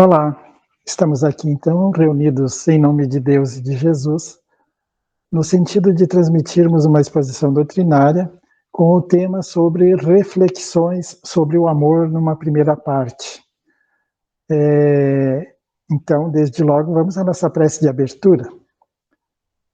Olá, estamos aqui então reunidos em nome de Deus e de Jesus, no sentido de transmitirmos uma exposição doutrinária com o tema sobre reflexões sobre o amor numa primeira parte. Então, desde logo, vamos à nossa prece de abertura.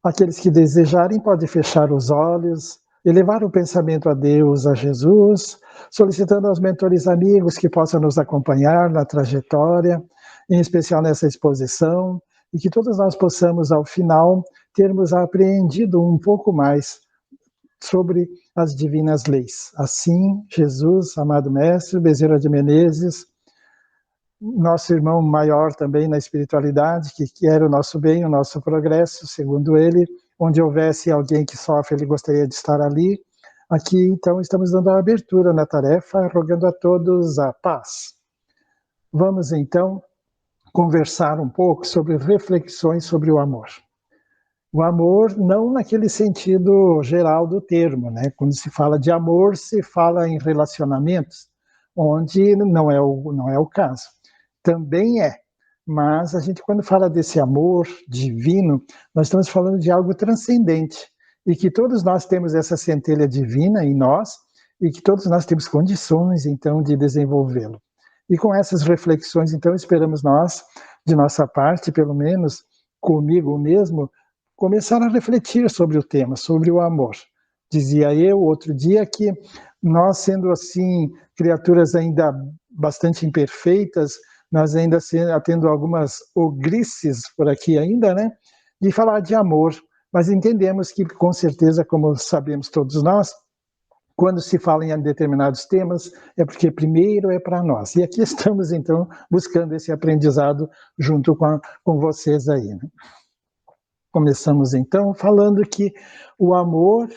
Aqueles que desejarem podem fechar os olhos, elevar o pensamento a Deus, a Jesus, solicitando aos mentores amigos que possam nos acompanhar na trajetória, em especial nessa exposição, e que todos nós possamos, ao final, termos apreendido um pouco mais sobre as divinas leis. Assim, Jesus, amado Mestre, Bezerra de Menezes, nosso irmão maior também na espiritualidade, que quer o nosso bem, o nosso progresso, segundo ele, onde houvesse alguém que sofre, ele gostaria de estar ali. Aqui, então, estamos dando a abertura na tarefa, rogando a todos a paz. Vamos, então, conversar um pouco sobre reflexões sobre o amor. O amor não naquele sentido geral do termo, né? Quando se fala de amor, se fala em relacionamentos, onde não é o caso. Também é, mas a gente, quando fala desse amor divino, nós estamos falando de algo transcendente, e que todos nós temos essa centelha divina em nós, e que todos nós temos condições, então, de desenvolvê-lo. E com essas reflexões, então, esperamos nós, de nossa parte, pelo menos comigo mesmo, começar a refletir sobre o tema, sobre o amor. Dizia eu outro dia que nós, sendo assim, criaturas ainda bastante imperfeitas, nós ainda tendo algumas ogrices por aqui ainda, né, de falar de amor, mas entendemos que, com certeza, como sabemos todos nós, quando se fala em determinados temas, é porque primeiro é para nós. E aqui estamos, então, buscando esse aprendizado junto com vocês aí, né? Começamos, então, falando que o amor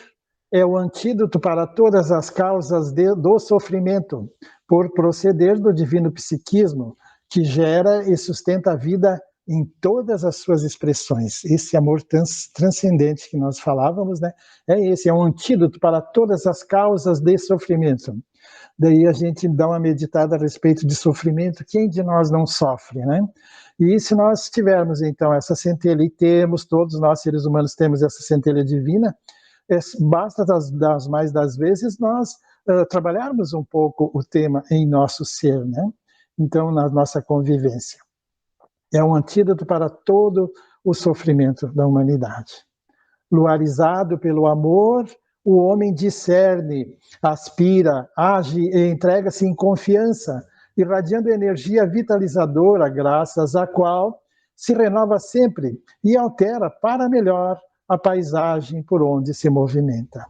é o antídoto para todas as causas do sofrimento, por proceder do divino psiquismo, que gera e sustenta a vida em todas as suas expressões. Esse amor transcendente que nós falávamos, né, é um antídoto para todas as causas de sofrimento. Daí a gente dá uma meditada a respeito de sofrimento, quem de nós não sofre, né? E se nós tivermos, então, essa centelha, e temos, todos nós seres humanos temos essa centelha divina, basta mais das vezes nós trabalharmos um pouco o tema em nosso ser, né? Então, na nossa convivência. É um antídoto para todo o sofrimento da humanidade. Luarizado pelo amor, o homem discerne, aspira, age e entrega-se em confiança, irradiando energia vitalizadora, graças à qual se renova sempre e altera para melhor a paisagem por onde se movimenta.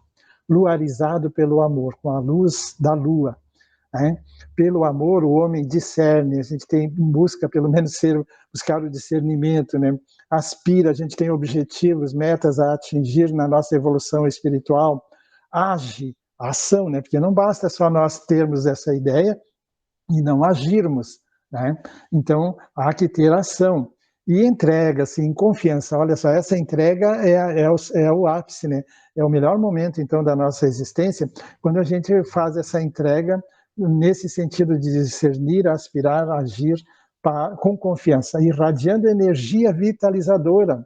Luarizado pelo amor, com a luz da lua, né? Pelo amor o homem discerne, a gente busca pelo menos buscar o discernimento, né? Aspira, a gente tem objetivos, metas a atingir na nossa evolução espiritual, age, ação, né? Porque não basta só nós termos essa ideia e não agirmos, né? Então há que ter ação. E entrega-se em confiança. Olha só, essa entrega é o ápice, né? É o melhor momento, então, da nossa existência, quando a gente faz essa entrega nesse sentido de discernir, aspirar, agir com confiança, irradiando energia vitalizadora.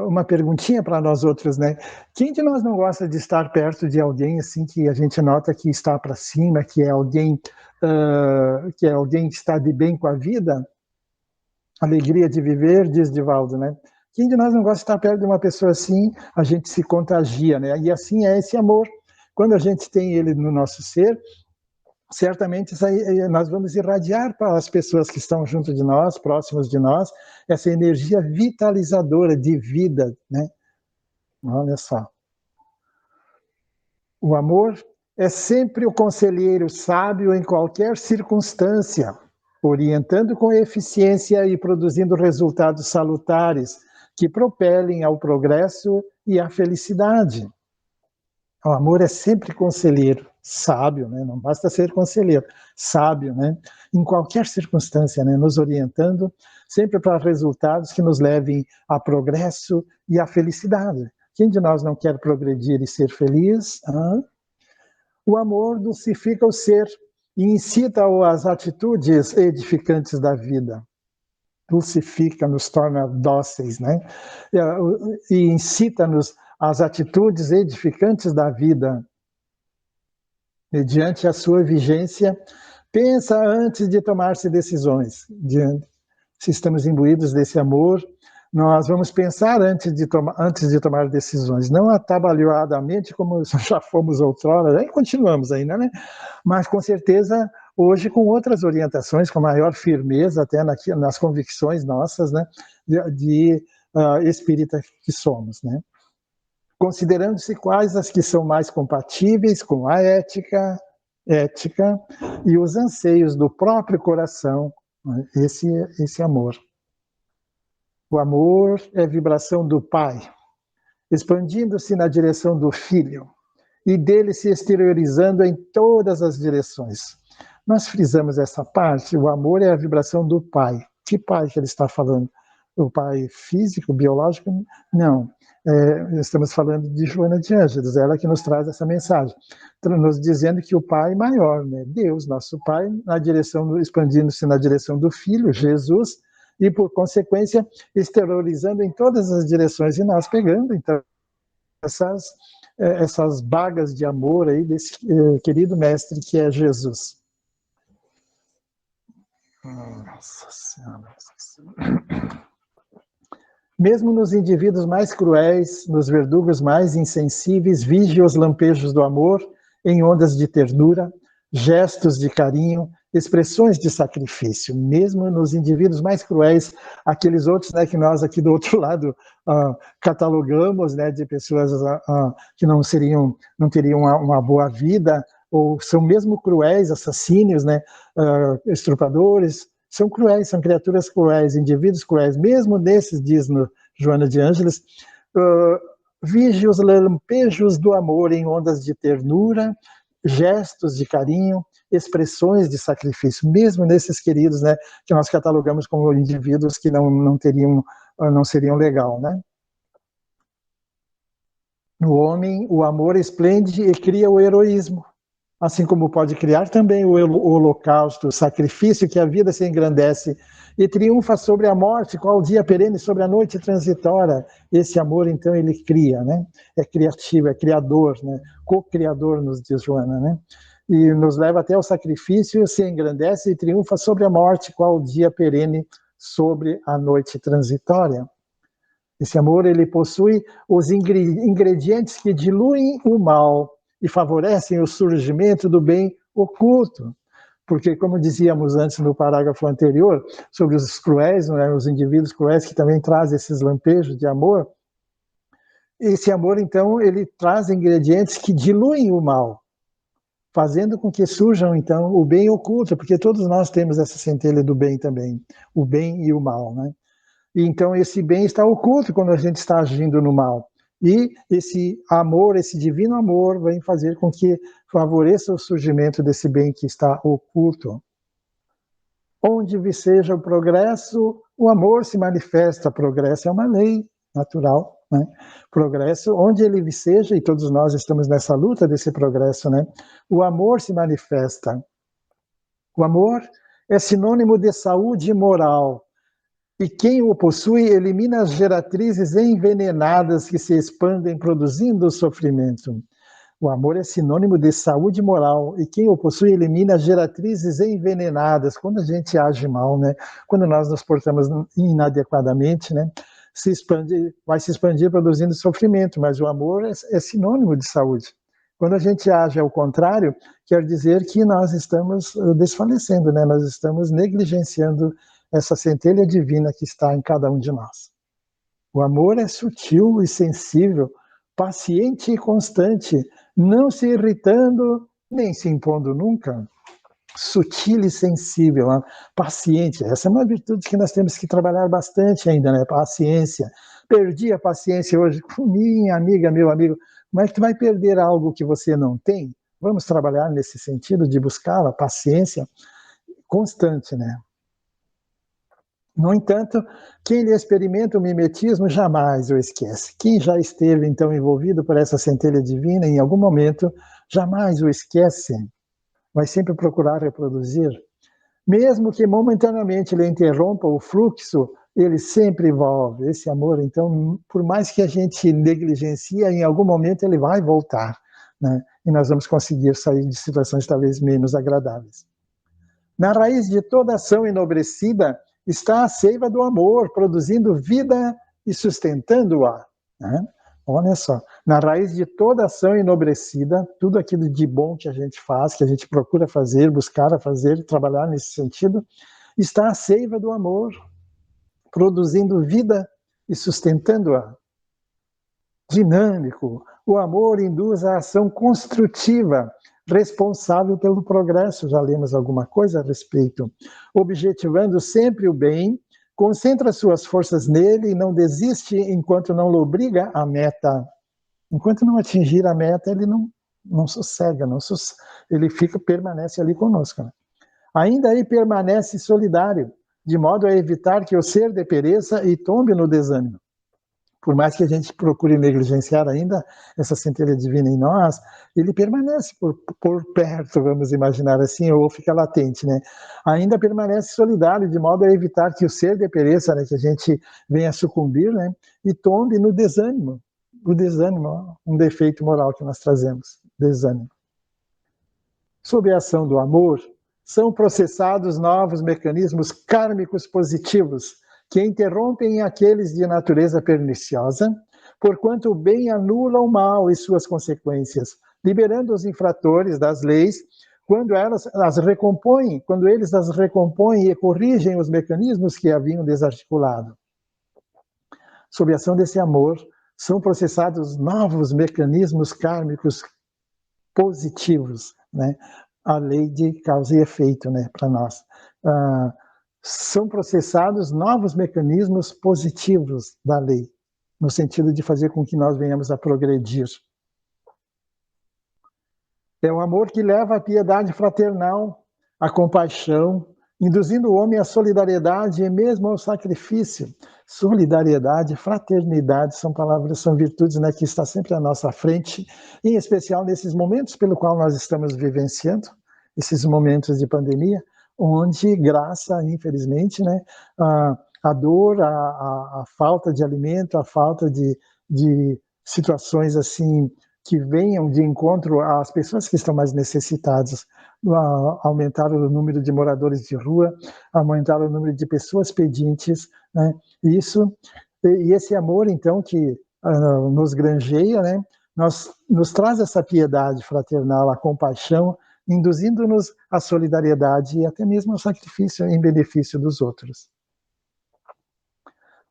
Uma perguntinha para nós outros, né? Quem de nós não gosta de estar perto de alguém assim que a gente nota que está para cima, que é alguém que está de bem com a vida? Alegria de viver, diz Divaldo, né? Quem de nós não gosta de estar perto de uma pessoa assim? A gente se contagia, né? E assim é esse amor. Quando a gente tem ele no nosso ser, certamente nós vamos irradiar para as pessoas que estão junto de nós, próximos de nós, essa energia vitalizadora de vida, né? Olha só. O amor é sempre o conselheiro sábio em qualquer circunstância, orientando com eficiência e produzindo resultados salutares que propelem ao progresso e à felicidade. O amor é sempre conselheiro, sábio, né? Não basta ser conselheiro, sábio, né? Em qualquer circunstância, né? Nos orientando sempre para resultados que nos levem a progresso e à felicidade. Quem de nós não quer progredir e ser feliz? O amor dulcifica o ser e incita-o às atitudes edificantes da vida. Dulcifica, nos torna dóceis, né? E incita-nos às atitudes edificantes da vida. Mediante a sua vigência, pensa antes de tomar-se decisões. Se estamos imbuídos desse amor, nós vamos pensar antes de tomar decisões, não atabalhoadamente como já fomos outrora, e continuamos ainda, né? Mas com certeza hoje com outras orientações, com maior firmeza até nas convicções nossas, né, de espírita que somos, né? Considerando-se quais as que são mais compatíveis com a ética e os anseios do próprio coração, né? Esse amor. O amor é vibração do Pai, expandindo-se na direção do Filho e dele se exteriorizando em todas as direções. Nós frisamos essa parte, o amor é a vibração do Pai. Que Pai que ele está falando? O Pai físico, biológico? Não. Estamos falando de Joana de Ângeles, ela que nos traz essa mensagem, nos dizendo que o Pai maior, né? Deus, nosso Pai, expandindo-se na direção do Filho, Jesus, e por consequência exteriorizando em todas as direções, e nós pegando então essas bagas de amor aí desse querido mestre que é Jesus. Nossa Senhora. Mesmo nos indivíduos mais cruéis, nos verdugos mais insensíveis, vige os lampejos do amor em ondas de ternura, gestos de carinho, expressões de sacrifício. Mesmo nos indivíduos mais cruéis, aqueles outros, né, que nós aqui do outro lado catalogamos, né, de pessoas que não teriam uma boa vida, ou são mesmo cruéis, assassínios, né, estupradores, são cruéis, são criaturas cruéis, indivíduos cruéis, mesmo desses, diz no Joana de Ângeles, vige os lampejos do amor em ondas de ternura, gestos de carinho, expressões de sacrifício, mesmo nesses queridos, né, que nós catalogamos como indivíduos que não seriam legal, né? No homem, o amor esplende e cria o heroísmo, assim como pode criar também o holocausto, o sacrifício que a vida se engrandece e triunfa sobre a morte, qual o dia perene sobre a noite transitória. Esse amor, então, ele cria, né? É criativo, é criador, né? Co-criador, nos diz Joana, né? E nos leva até o sacrifício, se engrandece e triunfa sobre a morte, qual o dia perene sobre a noite transitória. Esse amor, ele possui os ingredientes que diluem o mal e favorecem o surgimento do bem oculto. Porque, como dizíamos antes no parágrafo anterior, sobre os cruéis, né, os indivíduos cruéis que também trazem esses lampejos de amor, esse amor, então, ele traz ingredientes que diluem o mal, fazendo com que surjam, então, o bem oculto, porque todos nós temos essa centelha do bem também, o bem e o mal, né? E então esse bem está oculto quando a gente está agindo no mal. E esse amor, esse divino amor, vai fazer com que favoreça o surgimento desse bem que está oculto. Onde viceja o progresso, o amor se manifesta. Progresso é uma lei natural, né? Progresso, onde ele viceja, e todos nós estamos nessa luta desse progresso, né? O amor se manifesta. O amor é sinônimo de saúde moral. E quem o possui elimina as geratrizes envenenadas que se expandem produzindo o sofrimento. O amor é sinônimo de saúde moral, e quem o possui elimina as geratrizes envenenadas. Quando a gente age mal, né? Quando nós nos portamos inadequadamente, né? Vai se expandir produzindo sofrimento, mas o amor é sinônimo de saúde. Quando a gente age ao contrário, quer dizer que nós estamos desfalecendo, né? Nós estamos negligenciando essa centelha divina que está em cada um de nós. O amor é sutil e sensível, paciente e constante, não se irritando nem se impondo nunca. Sutil e sensível, paciente. Essa é uma virtude que nós temos que trabalhar bastante ainda, né? Paciência. Perdi a paciência hoje com minha amiga, meu amigo. Como é que tu vai perder algo que você não tem? Vamos trabalhar nesse sentido de buscar a paciência constante, né? No entanto, quem lhe experimenta o mimetismo jamais o esquece. Quem já esteve, então, envolvido por essa centelha divina, em algum momento, jamais o esquece. vai sempre procurar reproduzir. Mesmo que momentaneamente ele interrompa o fluxo, ele sempre volta. Esse amor, então, por mais que a gente negligencie, em algum momento ele vai voltar, né? E nós vamos conseguir sair de situações talvez menos agradáveis. Na raiz de toda ação enobrecida está a seiva do amor, produzindo vida e sustentando-a, né? Olha só, na raiz de toda ação enobrecida, tudo aquilo de bom que a gente faz, que a gente procura fazer, buscar a fazer, trabalhar nesse sentido, está a seiva do amor, produzindo vida e sustentando-a. Dinâmico, o amor induz a ação construtiva, responsável pelo progresso, já lemos alguma coisa a respeito, objetivando sempre o bem, concentra suas forças nele e não desiste enquanto não lobriga a meta. Enquanto não atingir a meta, ele não sossega, ele permanece ali conosco, né? Ainda aí permanece solidário, de modo a evitar que o ser depereça e tombe no desânimo. Por mais que a gente procure negligenciar ainda essa centelha divina em nós, ele permanece por perto, vamos imaginar assim, ou fica latente, né? Ainda permanece solidário, de modo a evitar que o ser depereça, né? Que a gente venha sucumbir, né? E tombe no desânimo. O desânimo, um defeito moral que nós trazemos, desânimo. Sob a ação do amor, são processados novos mecanismos kármicos positivos, que interrompem aqueles de natureza perniciosa, porquanto o bem anula o mal e suas consequências, liberando os infratores das leis quando eles as recompõem e corrigem os mecanismos que haviam desarticulado. Sob a ação desse amor, são processados novos mecanismos kármicos positivos, né? A lei de causa e efeito, né, para nós. São processados novos mecanismos positivos da lei, no sentido de fazer com que nós venhamos a progredir. É o amor que leva à piedade fraternal, à compaixão, induzindo o homem à solidariedade e mesmo ao sacrifício. Solidariedade, fraternidade são palavras, são virtudes, né, que está sempre à nossa frente, em especial nesses momentos pelo qual nós estamos vivenciando, esses momentos de pandemia, onde, graça, infelizmente, né, a dor, a falta de alimento, a falta de situações assim que venham de encontro às pessoas que estão mais necessitadas, aumentar o número de moradores de rua, aumentar o número de pessoas pedintes, né? E esse amor, então, que nos granjeia, né, nos traz essa piedade fraternal, a compaixão, induzindo-nos à solidariedade e até mesmo ao sacrifício em benefício dos outros.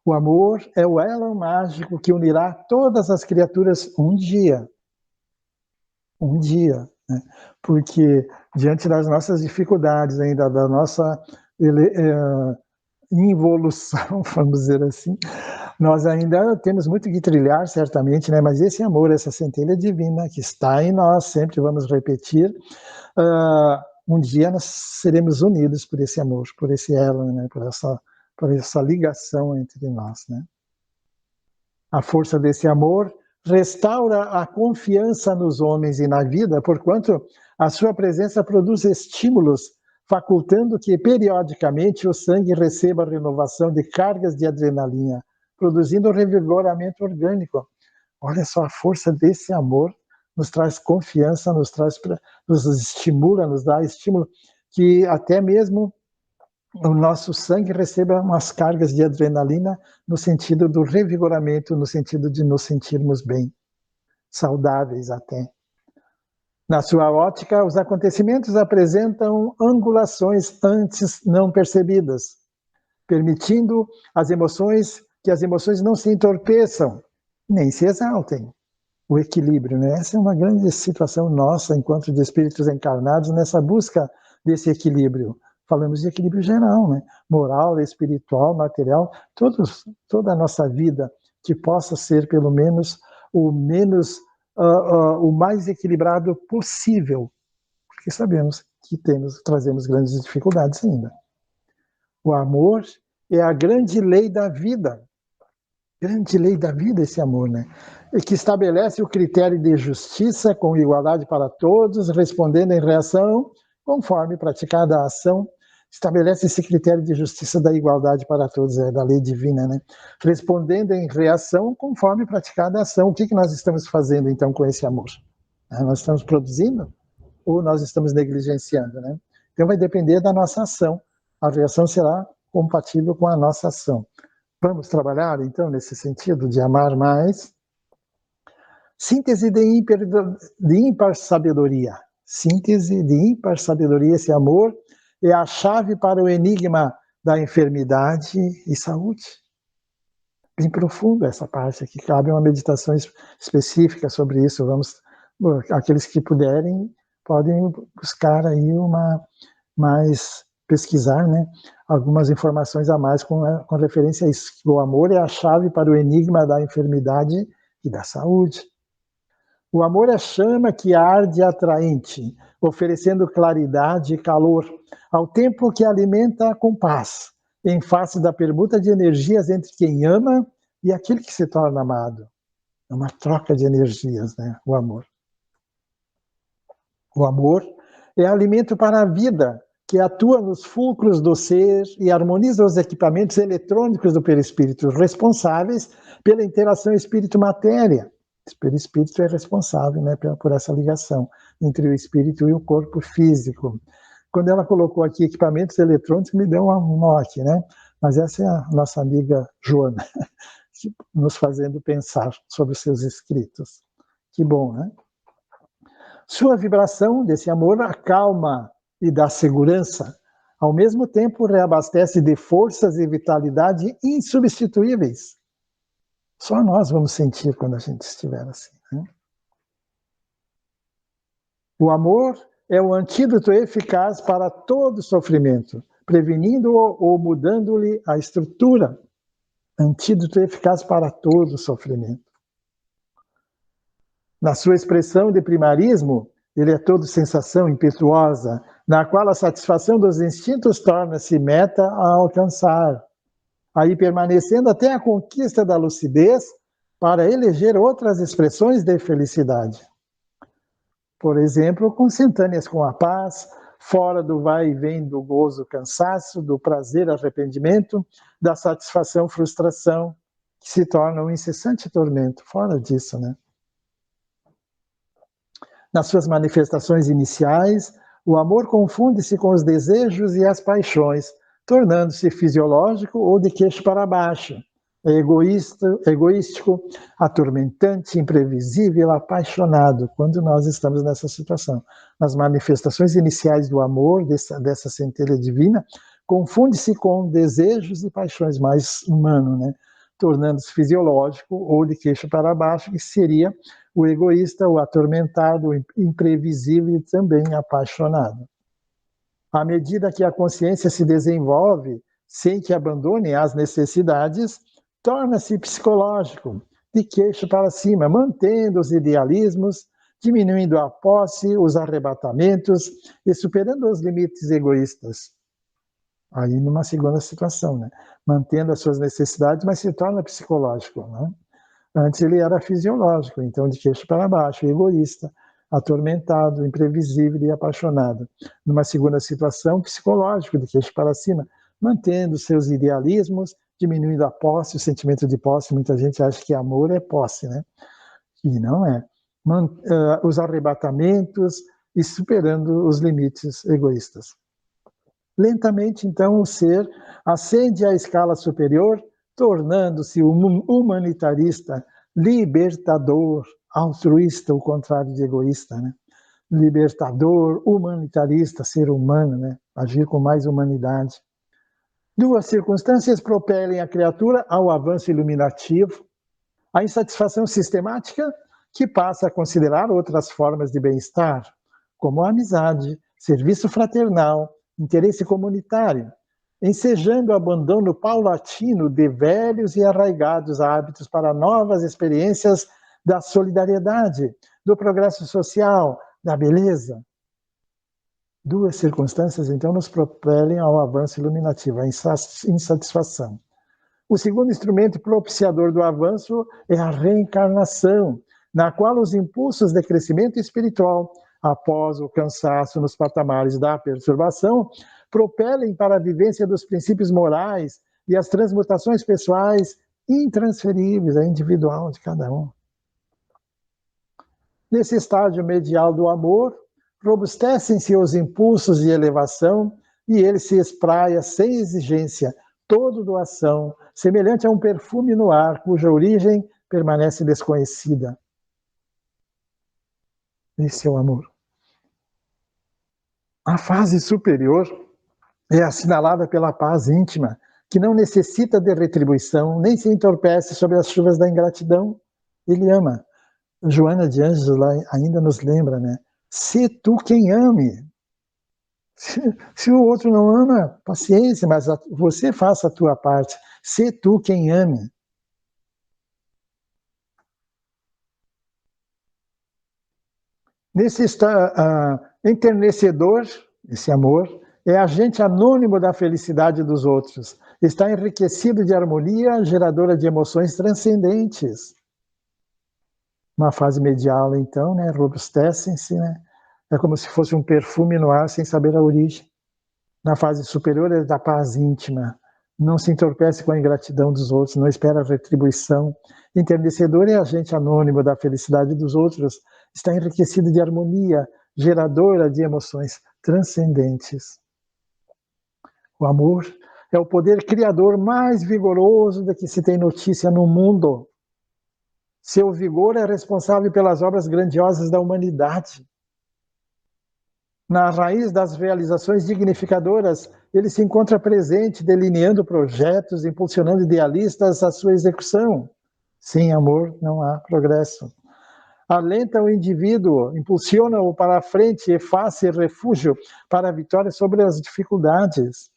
O amor é o elo mágico que unirá todas as criaturas um dia, né? Porque diante das nossas dificuldades, ainda da nossa involução, vamos dizer assim, nós ainda temos muito que trilhar, certamente, né? Mas esse amor, essa centelha divina que está em nós, sempre vamos repetir, um dia nós seremos unidos por esse amor, por esse elo, né? por essa ligação entre nós, né? A força desse amor restaura a confiança nos homens e na vida, porquanto a sua presença produz estímulos, facultando que periodicamente o sangue receba a renovação de cargas de adrenalina, produzindo um revigoramento orgânico. Olha só, a força desse amor nos traz confiança, nos estimula, nos dá estímulo, que até mesmo o nosso sangue receba umas cargas de adrenalina no sentido do revigoramento, no sentido de nos sentirmos bem, saudáveis até. Na sua ótica, os acontecimentos apresentam angulações antes não percebidas, permitindo que as emoções não se entorpeçam, nem se exaltem. O equilíbrio, né? Essa é uma grande situação nossa, enquanto de espíritos encarnados, nessa busca desse equilíbrio. Falamos de equilíbrio geral, né? Moral, espiritual, material, toda a nossa vida que possa ser pelo menos o mais equilibrado possível, porque sabemos que trazemos grandes dificuldades ainda. O amor é a grande lei da vida, esse amor, né? E que estabelece o critério de justiça com igualdade para todos, respondendo em reação conforme praticada a ação, estabelece esse critério de justiça da igualdade para todos, da lei divina, né? Respondendo em reação conforme praticada a ação. O que nós estamos fazendo, então, com esse amor? Nós estamos produzindo ou nós estamos negligenciando, né? Então vai depender da nossa ação. A reação será compatível com a nossa ação. Vamos trabalhar, então, nesse sentido de amar mais. Síntese de ímpar sabedoria. Síntese de ímpar sabedoria, esse amor é a chave para o enigma da enfermidade e saúde. Bem profundo essa parte aqui, cabe uma meditação específica sobre isso. Aqueles que puderem, podem buscar aí pesquisar, né, algumas informações a mais com referência a isso. O amor é a chave para o enigma da enfermidade e da saúde. O amor é chama que arde atraente, oferecendo claridade e calor, ao tempo que alimenta com paz, em face da permuta de energias entre quem ama e aquele que se torna amado. É uma troca de energias, né? O amor. O amor é alimento para a vida, que atua nos fulcros do ser e harmoniza os equipamentos eletrônicos do perispírito, responsáveis pela interação espírito-matéria. O perispírito é responsável, né, por essa ligação entre o espírito e o corpo físico. Quando ela colocou aqui equipamentos eletrônicos, me deu um note, né? Mas essa é a nossa amiga Joana, nos fazendo pensar sobre os seus escritos. Que bom, né? Sua vibração desse amor acalma e dá segurança, ao mesmo tempo reabastece de forças e vitalidade insubstituíveis. Só nós vamos sentir quando a gente estiver assim, né? O amor é o antídoto eficaz para todo sofrimento, prevenindo-o ou mudando-lhe a estrutura. Antídoto eficaz para todo sofrimento. Na sua expressão de primarismo, ele é todo sensação impetuosa, na qual a satisfação dos instintos torna-se meta a alcançar, aí permanecendo até a conquista da lucidez para eleger outras expressões de felicidade. Por exemplo, consentâneas com a paz, fora do vai e vem do gozo, cansaço, do prazer, arrependimento, da satisfação, frustração, que se torna um incessante tormento, fora disso, né? Nas suas manifestações iniciais, o amor confunde-se com os desejos e as paixões, tornando-se fisiológico ou de queixo para baixo. É egoístico, atormentante, imprevisível, apaixonado, quando nós estamos nessa situação. Nas manifestações iniciais do amor, dessa centelha divina, confunde-se com desejos e paixões mais humanos, né? Tornando-se fisiológico ou de queixo para baixo, que seria o egoísta, o atormentado, o imprevisível e também apaixonado. À medida que a consciência se desenvolve, sem que abandone as necessidades, torna-se psicológico, de queixo para cima, mantendo os idealismos, diminuindo a posse, os arrebatamentos e superando os limites egoístas. Aí numa segunda situação, né? Mantendo as suas necessidades, mas se torna psicológico, né? Antes ele era fisiológico, então de queixo para baixo, egoísta, atormentado, imprevisível e apaixonado. Numa segunda situação, psicológico, de queixo para cima, mantendo seus idealismos, diminuindo a posse, o sentimento de posse. Muita gente acha que amor é posse, né? E não é. Os arrebatamentos e superando os limites egoístas. Lentamente, então, o ser ascende à escala superior, tornando-se um humanitarista, libertador, altruísta, o contrário de egoísta, né? Libertador, humanitarista, ser humano, né? Agir com mais humanidade. Duas circunstâncias propelem a criatura ao avanço iluminativo: a insatisfação sistemática, que passa a considerar outras formas de bem-estar, como a amizade, serviço fraternal, interesse comunitário, ensejando o abandono paulatino de velhos e arraigados hábitos para novas experiências da solidariedade, do progresso social, da beleza. Duas circunstâncias, então, nos propelem ao avanço iluminativo, a insatisfação. O segundo instrumento propiciador do avanço é a reencarnação, na qual os impulsos de crescimento espiritual após o cansaço nos patamares da perturbação, propelem para a vivência dos princípios morais e as transmutações pessoais intransferíveis, a individual de cada um. Nesse estágio medial do amor, robustecem-se os impulsos de elevação e ele se espraia sem exigência, todo doação, semelhante a um perfume no ar, cuja origem permanece desconhecida. Esse é o amor. A fase superior é assinalada pela paz íntima, que não necessita de retribuição, nem se entorpece sob as chuvas da ingratidão. Ele ama. Joana de Ângeles lá ainda nos lembra, né? Se tu quem ame. Se o outro não ama, paciência, mas você faça a tua parte. Se tu quem ame. Nesse enternecedor, esse amor, é agente anônimo da felicidade dos outros. Está enriquecido de harmonia, geradora de emoções transcendentes. Uma fase medial, então, né, robustecem-se, né? É como se fosse um perfume no ar sem saber a origem. Na fase superior é da paz íntima. Não se entorpece com a ingratidão dos outros, não espera retribuição. Enternecedor é agente anônimo da felicidade dos outros. Está enriquecido de harmonia, geradora de emoções transcendentes. O amor é o poder criador mais vigoroso de que se tem notícia no mundo. Seu vigor é responsável pelas obras grandiosas da humanidade. Na raiz das realizações dignificadoras, ele se encontra presente, delineando projetos, impulsionando idealistas à sua execução. Sem amor não há progresso. Alenta o indivíduo, impulsiona-o para a frente e faz-se refúgio para a vitória sobre as dificuldades.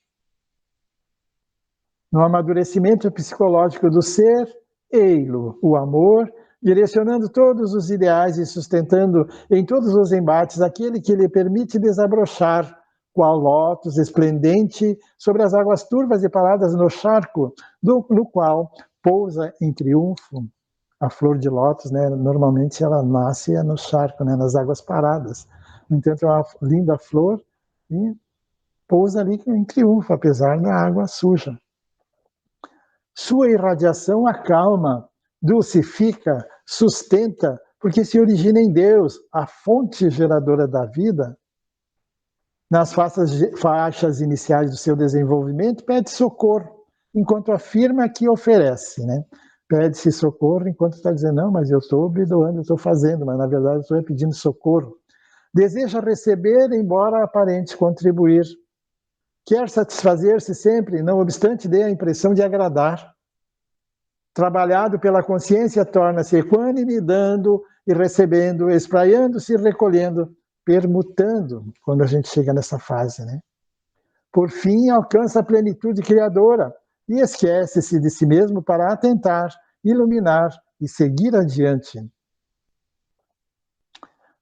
No amadurecimento psicológico do ser, ei-lo, o amor, direcionando todos os ideais e sustentando em todos os embates aquele que lhe permite desabrochar, qual lótus esplendente sobre as águas turvas e paradas no charco, no qual pousa em triunfo. A flor de lótus, né, normalmente ela nasce no charco, né, nas águas paradas. No entanto, é uma linda flor e pousa ali em triunfo, apesar da água suja. Sua irradiação acalma, dulcifica, sustenta, porque se origina em Deus, a fonte geradora da vida. Nas faixas iniciais do seu desenvolvimento, pede socorro, enquanto afirma que oferece, né? Pede-se socorro enquanto está dizendo, não, mas eu estou me doando, eu estou fazendo, mas na verdade eu estou pedindo socorro. Deseja receber, embora aparente contribuir. Quer satisfazer-se sempre, não obstante dê a impressão de agradar. Trabalhado pela consciência, torna-se equânime, dando e recebendo, espraiando-se e recolhendo, permutando, quando a gente chega nessa fase, né? Por fim, alcança a plenitude criadora e esquece-se de si mesmo para atentar, iluminar e seguir adiante.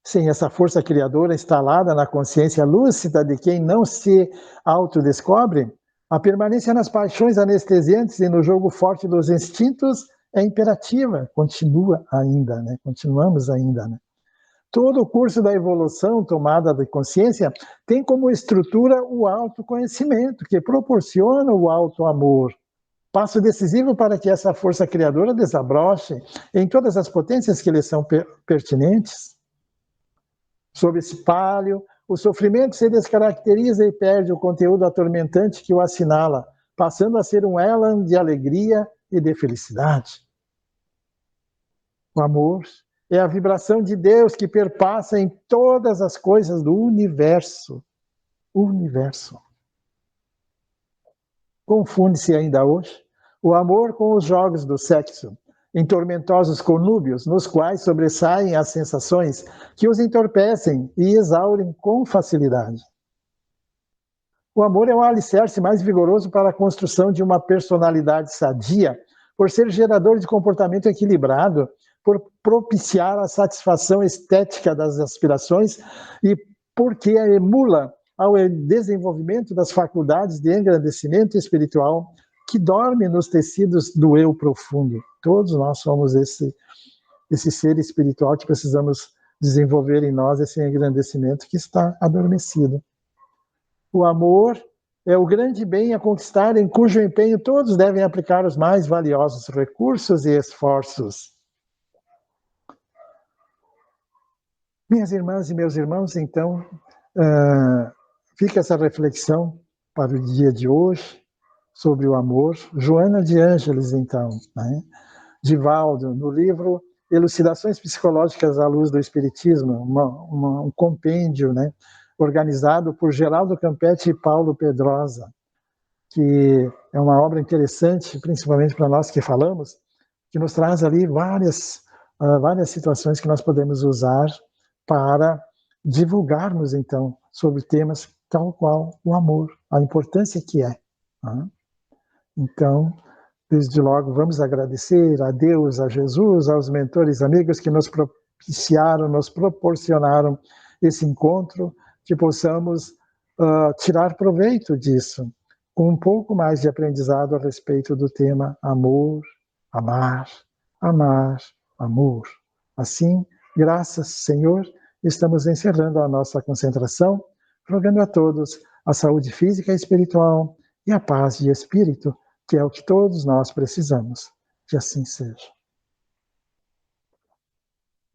Sim, essa força criadora instalada na consciência lúcida de quem não se autodescobre, a permanência nas paixões anestesiantes e no jogo forte dos instintos é imperativa, continua ainda, né? Continuamos ainda, né? Todo o curso da evolução tomada de consciência tem como estrutura o autoconhecimento, que proporciona o auto-amor. Passo decisivo para que essa força criadora desabroche em todas as potências que lhe são pertinentes. Sob esse palio, o sofrimento se descaracteriza e perde o conteúdo atormentante que o assinala, passando a ser um élan de alegria e de felicidade. O amor é a vibração de Deus que perpassa em todas as coisas do universo. O universo. Confunde-se ainda hoje o amor com os jogos do sexo, em tormentosos conúbios, nos quais sobressaem as sensações que os entorpecem e exaurem com facilidade. O amor é o alicerce mais vigoroso para a construção de uma personalidade sadia, por ser gerador de comportamento equilibrado, por propiciar a satisfação estética das aspirações e porque a emula ao desenvolvimento das faculdades de engrandecimento espiritual que dorme nos tecidos do eu profundo. Todos nós somos esse ser espiritual que precisamos desenvolver em nós esse engrandecimento que está adormecido. O amor é o grande bem a conquistar, em cujo empenho todos devem aplicar os mais valiosos recursos e esforços. Minhas irmãs e meus irmãos, então, fica essa reflexão para o dia de hoje sobre o amor. Joana de Ângeles, então, né? Divaldo, no livro Elucidações Psicológicas à Luz do Espiritismo, um compêndio, né, organizado por Geraldo Campetti e Paulo Pedrosa, que é uma obra interessante, principalmente para nós que falamos, que nos traz ali várias situações que nós podemos usar para divulgarmos, então, sobre temas tal qual o amor, a importância que é. Né? Então, desde logo, vamos agradecer a Deus, a Jesus, aos mentores amigos que nos propiciaram, nos proporcionaram esse encontro, que possamos tirar proveito disso, com um pouco mais de aprendizado a respeito do tema amor, amar, amar, amor. Assim, graças, Senhor, estamos encerrando a nossa concentração, rogando a todos a saúde física e espiritual e a paz de espírito, que é o que todos nós precisamos. Que assim seja.